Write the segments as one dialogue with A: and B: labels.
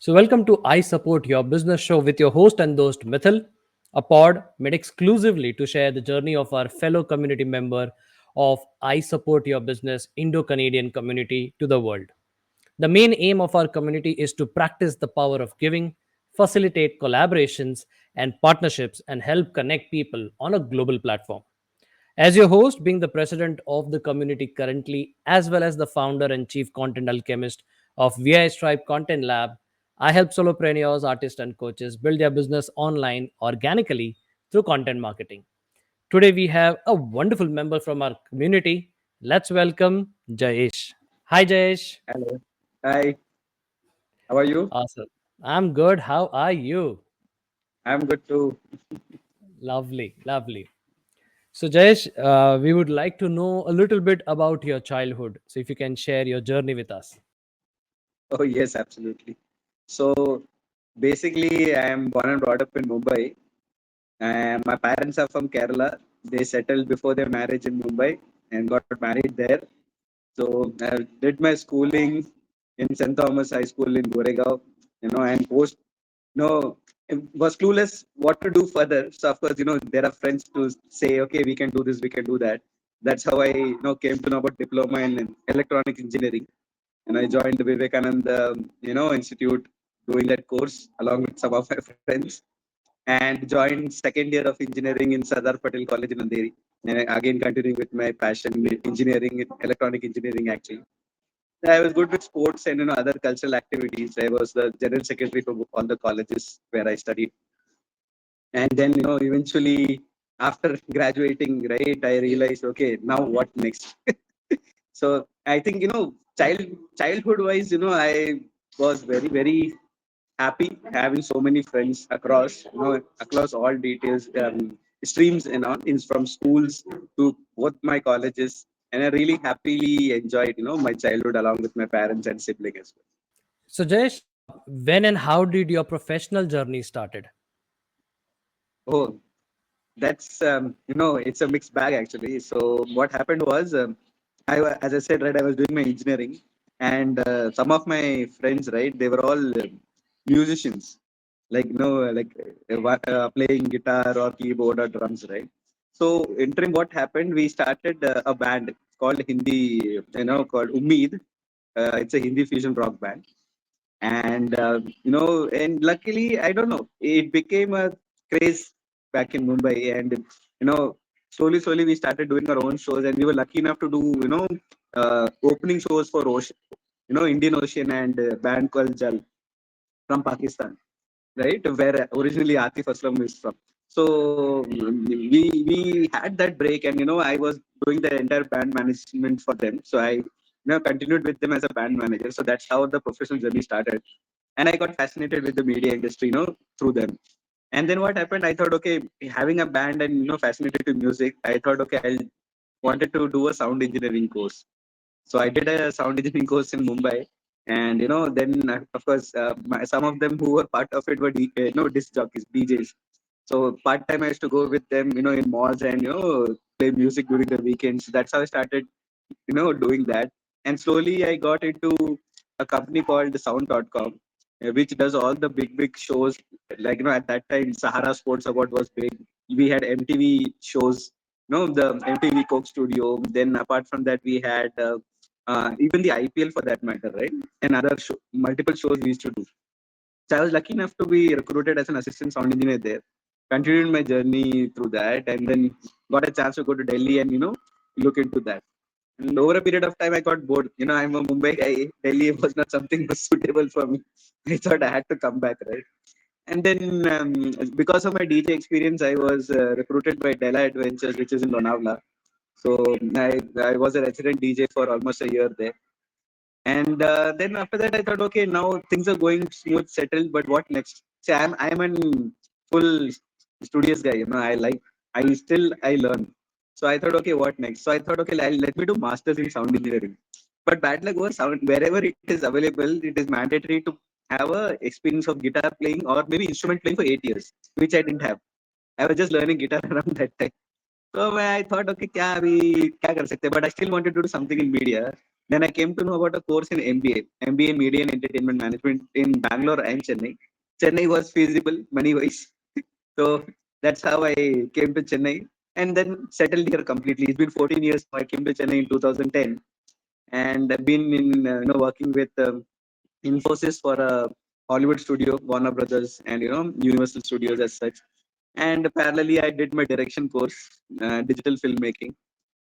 A: So, welcome to I Support Your Business show with your host and host Mithil, a pod made exclusively to share the journey of our fellow community member of I Support Your Business Indo Canadian community to the world. The main aim of our community is to practice the power of giving, facilitate collaborations and partnerships, and help connect people on a global platform. As your host, being the president of the community currently, as well as the founder and chief content alchemist of VI Stripe Content Lab, I help solopreneurs, artists, and coaches build their business online organically through content marketing. Today, we have a wonderful member from our community. Let's welcome Jayesh. Hi, Jayesh.
B: Hello. Hi. How are you?
A: Awesome. I'm good. How are you?
B: I'm good too.
A: Lovely, lovely. So, Jayesh, we would like to know a little bit about your childhood. So, if you can share your journey with us.
B: Oh, yes, absolutely. So basically, I am born and brought up in Mumbai. And my parents are from Kerala. They settled before their marriage in Mumbai and got married there. So I did my schooling in St. Thomas High School in Goregaon, and post, was clueless what to do further. So of course, there are friends to say, okay, we can do this, we can do that. That's how I, came to know about diploma in electronic engineering, and I joined the Vivekananda, Institute, doing that course along with some of my friends, and joined second year of engineering in Sardar Patel College in Andheri. And again, continuing with my passion in engineering, electronic engineering actually. I was good with sports and other cultural activities. I was the general secretary for all the colleges where I studied. And then eventually after graduating, right, I realized, okay, now what next? So I think childhood wise, I was very happy having so many friends across all details, streams, in from schools to both my colleges, and I really happily enjoyed my childhood along with my parents and siblings as
A: So, Jayesh, when and how did your professional journey started?
B: well. Oh, that's it's a mixed bag actually. So what happened was, as I said, right, I was doing my engineering, and some of my friends, right, they were all musicians, like playing guitar or keyboard or drums, right. So interim, what happened, we started a band called Hindi, called Ummeed. It's a Hindi fusion rock band, and and luckily, I don't know, it became a craze back in Mumbai, and slowly we started doing our own shows, and we were lucky enough to do opening shows for Ocean, Indian Ocean, and a band called Jal from Pakistan, right, where originally Atif Aslam is from. So we had that break, and I was doing the entire band management for them. So I continued with them as a band manager. So that's how the professional journey started, and I got fascinated with the media industry, through them. And then what happened? I thought, okay, having a band and fascinated to music, I thought, okay, I wanted to do a sound engineering course. So I did a sound engineering course in Mumbai, and then of course, some of them who were part of it were disc jockeys, DJs. So part time I used to go with them, in malls, and play music during the weekends. That's how I started, doing that. And slowly I got into a company called Sound.com, which does all the big shows. Like at that time, Sahara Sports Award was big. We had MTV shows, the MTV Coke Studio. Then apart from that, we had even the IPL for that matter, right? And other multiple shows we used to do. So I was lucky enough to be recruited as an assistant sound engineer there. Continued my journey through that, and then got a chance to go to Delhi and look into that. And over a period of time, I got bored. I'm a Mumbai guy. Delhi was not something was suitable for me. I thought I had to come back, right? And then because of my DJ experience, I was recruited by Della Adventures, which is in Lonavala. So I was a resident DJ for almost a year there. And then after that, I thought, okay, now things are going smooth, settled, but what next? See, I'm an full studious guy. I learn. So I thought, okay, what next? So I thought, okay, let me do masters in sound engineering. But bad luck was, wherever it is available, it is mandatory to have a experience of guitar playing or maybe instrument playing for 8 years, which I didn't have. I was just learning guitar around that time. So I thought, okay, क्या कर सकते हैं? But I still wanted to do something in media. Then I came to know about a course in MBA Media and Entertainment Management in Bangalore and Chennai. Chennai was feasible money wise, so that's how I came to Chennai and then settled here completely. It's been 14 years now. I came to Chennai in 2010, and I've been in working with Infosys for a Hollywood studio, Warner Brothers, and Universal Studios as such. And parallelly, I did my direction course, digital filmmaking,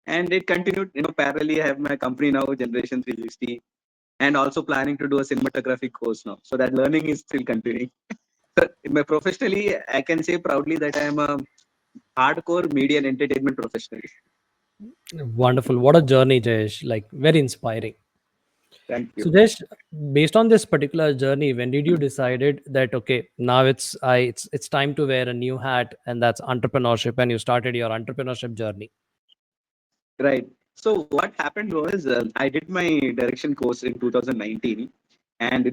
B: and it continued. Parallelly, I have my company now, Generation 360, and also planning to do a cinematography course now. So that learning is still continuing. So professionally, I can say proudly that I am a hardcore media and entertainment professional.
A: Wonderful. What a journey, Jayesh. Like, very inspiring.
B: Thank
A: So,
B: you.
A: Jayesh, based on this particular journey, when did you decided that okay, now it's time to wear a new hat, and that's entrepreneurship, and you started your entrepreneurship journey?
B: Right. So what happened was I did my direction course in 2019, and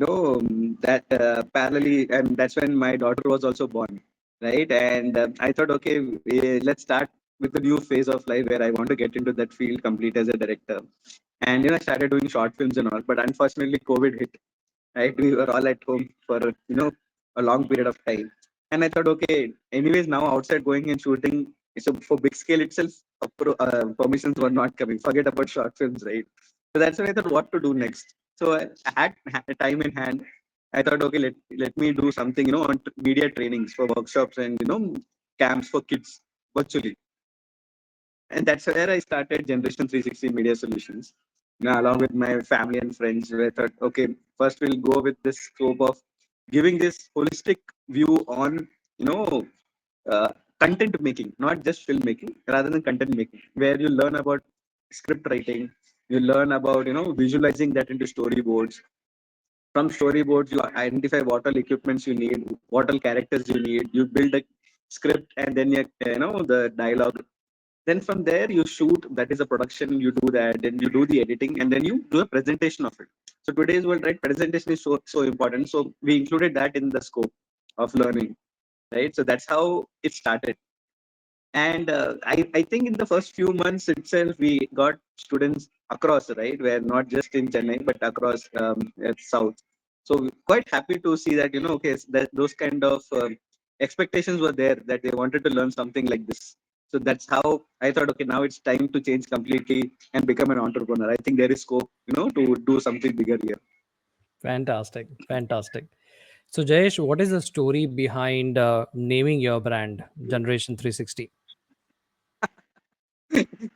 B: that parallelly, and that's when my daughter was also born, right? And I thought, okay, let's start with the new phase of life where I want to get into that field complete as a director. And I started doing short films and all, but unfortunately, COVID hit, right? We were all at home for a long period of time, and I thought, okay, anyways, now outside going and shooting, so for big scale itself, permissions were not coming. Forget about short films, right? So that's when I thought what to do next. So I had time in hand. I thought, okay, let me do something, on media trainings for workshops and camps for kids virtually. And that's where I started Generation 360 Media Solutions, along with my family and friends. Where I thought, okay, first we'll go with this scope of giving this holistic view on, you know, uh, content making, not just filmmaking, rather than content making, where you learn about script writing, you learn about, visualizing that into storyboards. From storyboards, you identify what all equipments you need, what all characters you need. You build a script, and then the dialogue. Then from there you shoot, that is a production, you do that, then you do the editing, and then you do a presentation of it. So today's world, right, presentation is so important. So we included that in the scope of learning, right? So that's how it started. And I think in the first few months itself, we got students across, right? Where not just in Chennai, but across South. So we're quite happy to see that, okay, that those kind of expectations were there, that they wanted to learn something like this. So that's how I thought, okay, now it's time to change completely and become an entrepreneur. I think there is scope, to do something bigger here.
A: Fantastic, fantastic. So, Jayesh, what is the story behind naming your brand Generation 360?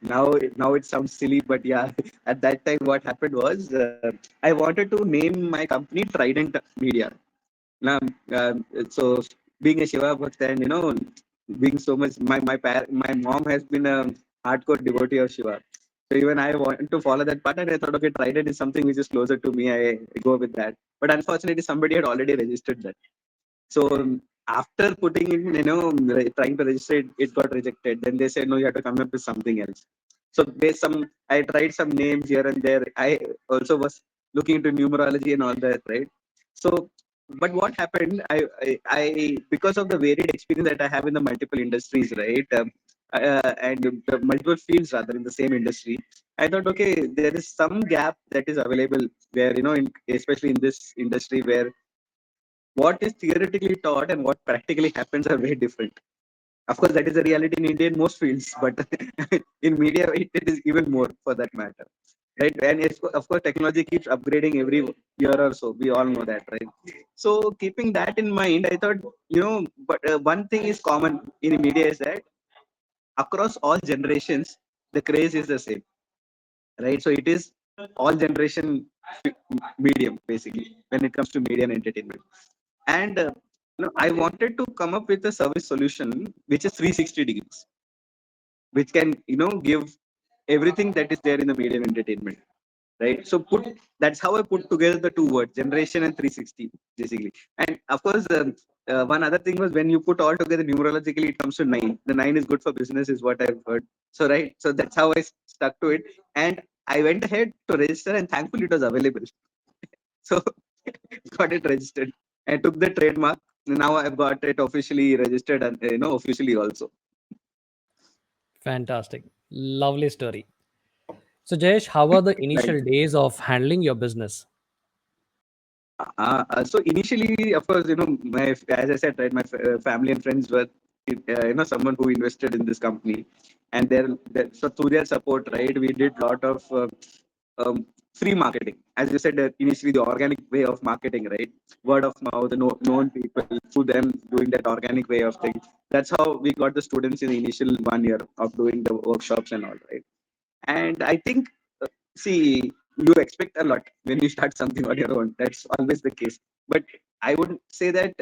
B: Now it sounds silly, but yeah, at that time, what happened was I wanted to name my company Trident Media. Now, so being a Shiva Bhakt and being so much, my mom has been a hardcore devotee of Shiva. So even I wanted to follow that path, and I thought, okay, Trident is something which is closer to me. I go with that. But unfortunately, somebody had already registered that. So after putting in, trying to register it, it got rejected. Then they said, no, you have to come up with something else. So based I tried some names here and there. I also was looking into numerology and all that, right? So, but what happened? Because of the varied experience that I have in the multiple industries, right? And the multiple fields rather in the same industry, I thought, okay, there is some gap that is available where, especially in this industry where what is theoretically taught and what practically happens are very different. Of course, that is a reality in India in most fields, but in media, it is even more for that matter, right? And of course, technology keeps upgrading every year or so. We all know that, right? So, keeping that in mind, I thought, but one thing is common in media is that across all generations, the craze is the same, right? So, it is all generation medium basically when it comes to media and entertainment. And I wanted to come up with a service solution which is 360 degrees, which can give everything that is there in the media and entertainment, right? So that's how I put together the two words, generation and 360, basically. And of course, one other thing was, when you put all together numerologically, it comes to nine. The nine is good for business, is what I've heard. So right, so that's how I stuck to it. And I went ahead to register, and thankfully it was available. So got it registered. I took the trademark. Now I've got it officially registered, and officially also.
A: Fantastic. Lovely story. So, Jayesh, how are the
B: Like,
A: initial days of handling your business?
B: so initially, of course, as I said, right, my family and friends were, someone who invested in this company, and so through their support, right, we did lot of um, free marketing. As you said, initially the organic way of marketing, right, word of mouth, the known people through them doing that organic way of things. That's how we got the students in the initial 1 year of doing the workshops and all, right. And I think, see, you expect a lot when you start something on your own. That's always the case. But I would say that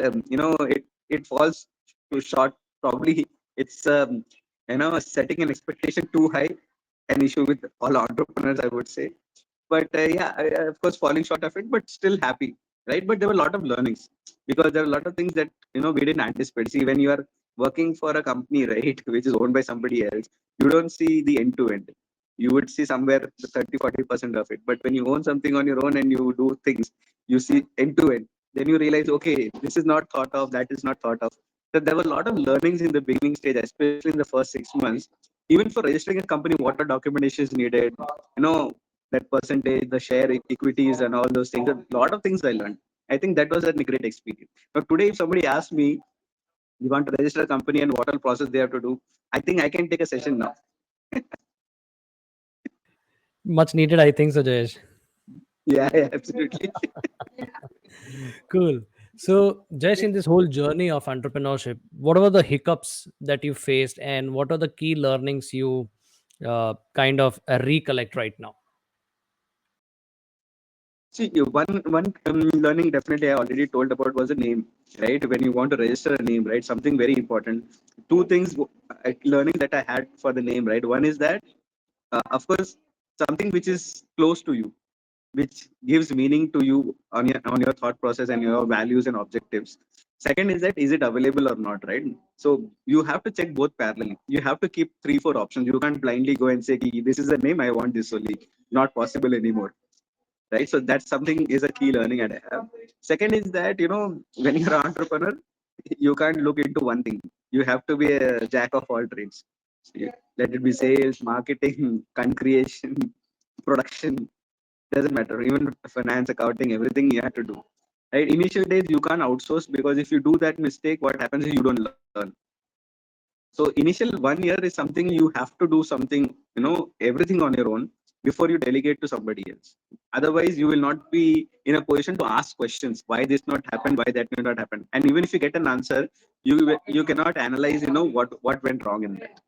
B: it falls too short. Probably it's setting an expectation too high. An issue with all entrepreneurs, I would say. But yeah, of course, falling short of it, but still happy, right? But there were a lot of learnings because there are a lot of things that we didn't anticipate. See, when you are working for a company, right, which is owned by somebody else, you don't see the end to end. You would see somewhere 30-40% of it. But when you own something on your own and you do things, you see end to end. Then you realize, okay, this is not thought of, that is not thought of. So there were a lot of learnings in the beginning stage, especially in the first 6 months. Even for registering a company, what are documentation is needed, that percentage, the share equities, and all those things. A lot of things I learned. I think that was a great experience. But today, if somebody asks me, you want to register a company and what all process they have to do, I think I can take a session now.
A: Much needed, I think so, Jayesh.
B: Yeah, yeah, absolutely.
A: Cool. So, Jayesh, in this whole journey of entrepreneurship, what were the hiccups that you faced, and what are the key learnings you kind of recollect right now?
B: See, one learning definitely I already told about was a name, right? When you want to register a name, right? Something very important. Two things, learning that I had for the name, right? One is that, of course, something which is close to you, which gives meaning to you on your thought process and your values and objectives. Second is that, is it available or not, right? So you have to check both parallelly. You have to keep 3-4 options. You can't blindly go and say, "Ki, this is the name, I want this only." Not possible anymore, right? So that's something is a key learning I have. Second is that, when you're an entrepreneur, you can't look into one thing. You have to be a jack of all trades. Let it be sales, marketing, content creation, production, doesn't matter. Even finance, accounting, everything you have to do. Right? Initial days you can't outsource, because if you do that mistake, what happens is you don't learn. So initial 1 year is something you have to do something, everything on your own before you delegate to somebody else. Otherwise, you will not be in a position to ask questions. Why this not happened? Why that not happen? And even if you get an answer, you cannot analyze, what went wrong in that.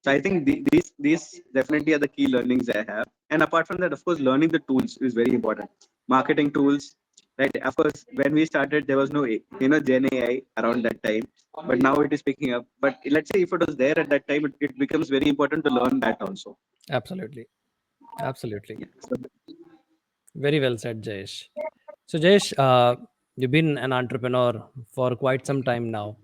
B: So I think these definitely are the key learnings I have. And apart from that, of course, learning the tools is very important. Marketing tools, right? Of course, when we started, there was no Gen AI around that time, but now it is picking up. But let's say if it was there at that time, it becomes very important to learn that also.
A: Absolutely. Absolutely.
B: Yeah. So,
A: Very well said, Jayesh. So, Jayesh, you've been an entrepreneur for quite some time now.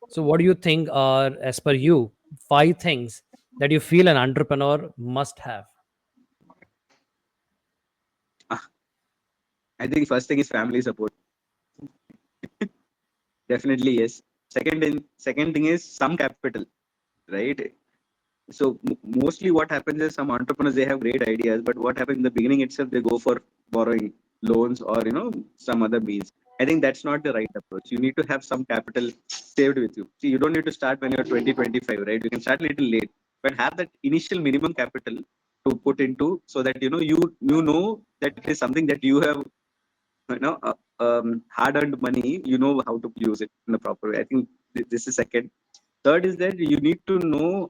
A: So, what do you think are, as per you, 5 things that you feel an entrepreneur must have?
B: ah, I think first thing is family support. Definitely yes. Second thing is some capital, right? So mostly what happens is some entrepreneurs, they have great ideas, but what happens in the beginning itself, they go for borrowing loans or some other means. I think that's not the right approach. You need to have some capital saved with you. See, you don't need to start when you're 20-25, right? You can start a little late, but have that initial minimum capital to put into, so that you know that it is something that you have hard earned money. You know how to use it in a proper way. I think this is second. Third is that you need to know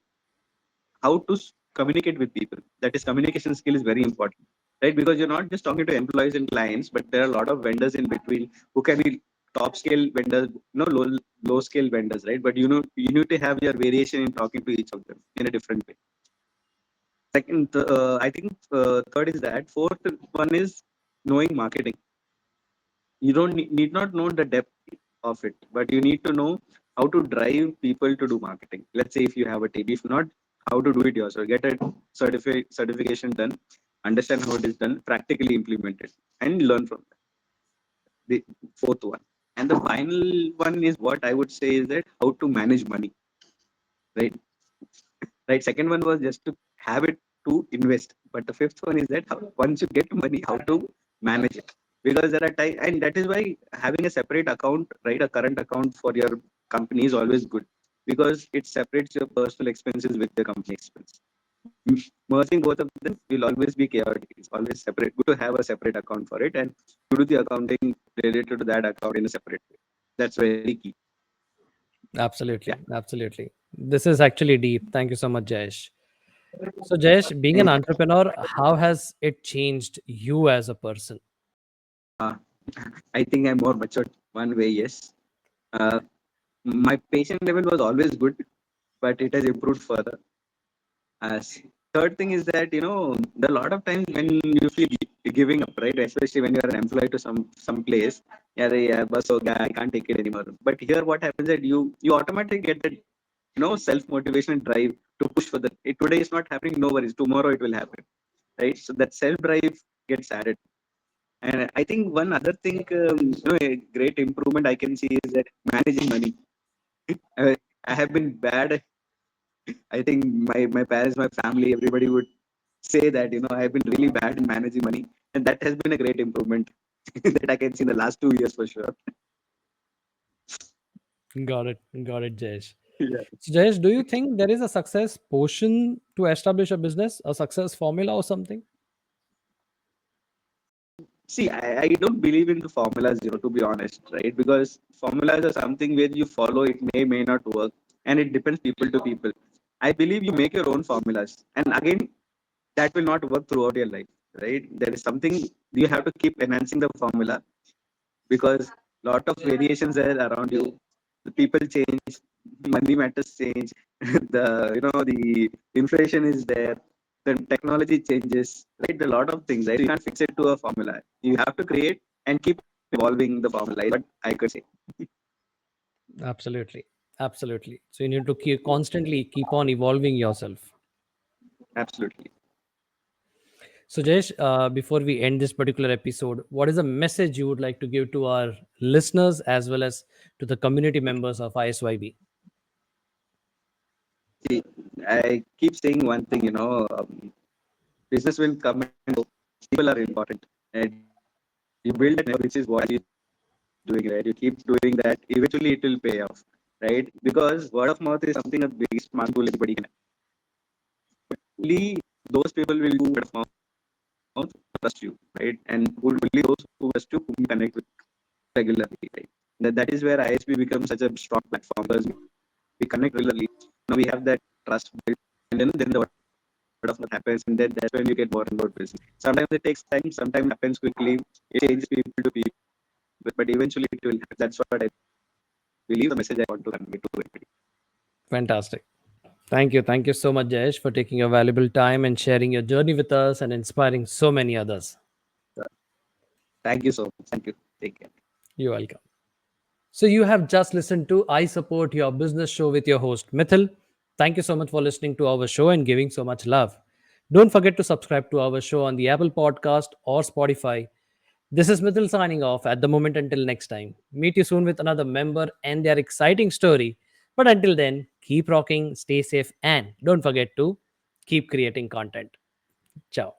B: how to communicate with people. That is, communication skill is very important, right? Because you're not just talking to employees and clients, but there are a lot of vendors in between who can be top scale vendors, low scale vendors, right? But you need to have your variation in talking to each of them in a different way. Second, I think third is that. Fourth one is knowing marketing. You don't need not know the depth of it, but you need to know how to drive people to do marketing. Let's say if you have a team, if not, how to do it yourself. Get a certification done, understand how it is done, practically implement it, and learn from that. The fourth one. And the final one is what I would say is that how to manage money, right? Right. Second one was just to have it. to invest. But the fifth one is that once you get money, how to manage it. Because there are times, and that is why having a separate account, right, a current account for your company is always good because it separates your personal expenses with the company expense. Merging both of them will always be chaotic. It's always separate. Good to have a separate account for it and to do the accounting related to that account in a separate way. That's very key. Yeah.
A: Absolutely, absolutely. This is actually deep. Thank you so much, Jayesh. So, Jayesh, being an
B: And
A: entrepreneur, how has it changed you as a person?
B: uh, I think I'm more matured one way, yes. Uh, my patient level was always good, but it has improved further. Third thing is that there are a lot of times when you feel giving up, right? Especially when you are an employee to some place, yeah, bus ho gaya, I can't take it anymore. But here, what happens that you automatically get that self motivation and drive to push for that. Today is not happening, no worries. Tomorrow it will happen, right? So that self drive gets added. And I think one other thing, a great improvement I can see is that managing money. I, I have been bad. I think my parents, my family, everybody would say that I have been really bad in managing money, and that has been a great improvement that I can see in the last 2 years for sure.
A: Got it, Jayesh.
B: Yeah.
A: So, Jayesh, do you think there is a success portion to establish a business, a success formula or something?
B: See, I don't believe in the formulas, to be honest, right? Because formulas are something where you follow, it may not work, and it depends people to people. I believe you make your own formulas, and again, that will not work throughout your life, right? There is something you have to keep enhancing the formula because lot of variations are around you. The people change, money matters change, the the inflation is there, the technology changes, right? A lot of things, right? You can't fix it to a formula. You have to create and keep evolving the formula. Is what I could say.
A: Absolutely. Absolutely. So, you need to constantly keep on evolving yourself.
B: Absolutely.
A: So, Jayesh, before we end this particular episode, what is a message you would like to give to our listeners as well as to the community members of ISYB?
B: See, I keep saying one thing, business will come and go. People are important. And you build a network, which is what is doing, right? You keep doing that, eventually it will pay off, right? Because word of mouth is something a biggest mark tool anybody can have. Only those people will do word of mouth trust you, right? And only those who trust you whom you connect with regularly, right? That is where ISP becomes such a strong platform because we connect regularly. Now we have that trust built, and then the word of mouth happens, and then that's when you get more and more business. Sometimes it takes time, sometimes it happens quickly. It changes people to people, but eventually it will happen. That's what I believe the message I want to convey to everybody.
A: Fantastic. Thank you. Thank you so much, Jayesh, for taking your valuable time and sharing your journey with us and inspiring so many others.
B: So, thank you so much. Thank you. Take care.
A: You're welcome. So, you have just listened to I Support Your Business show with your host, Mithil. Thank you so much for listening to our show and giving so much love. Don't forget to subscribe to our show on the Apple Podcast or Spotify. This is Mithil signing off at the moment until next time. Meet you soon with another member and their exciting story. But until then, keep rocking, stay safe, and don't forget to keep creating content. Ciao.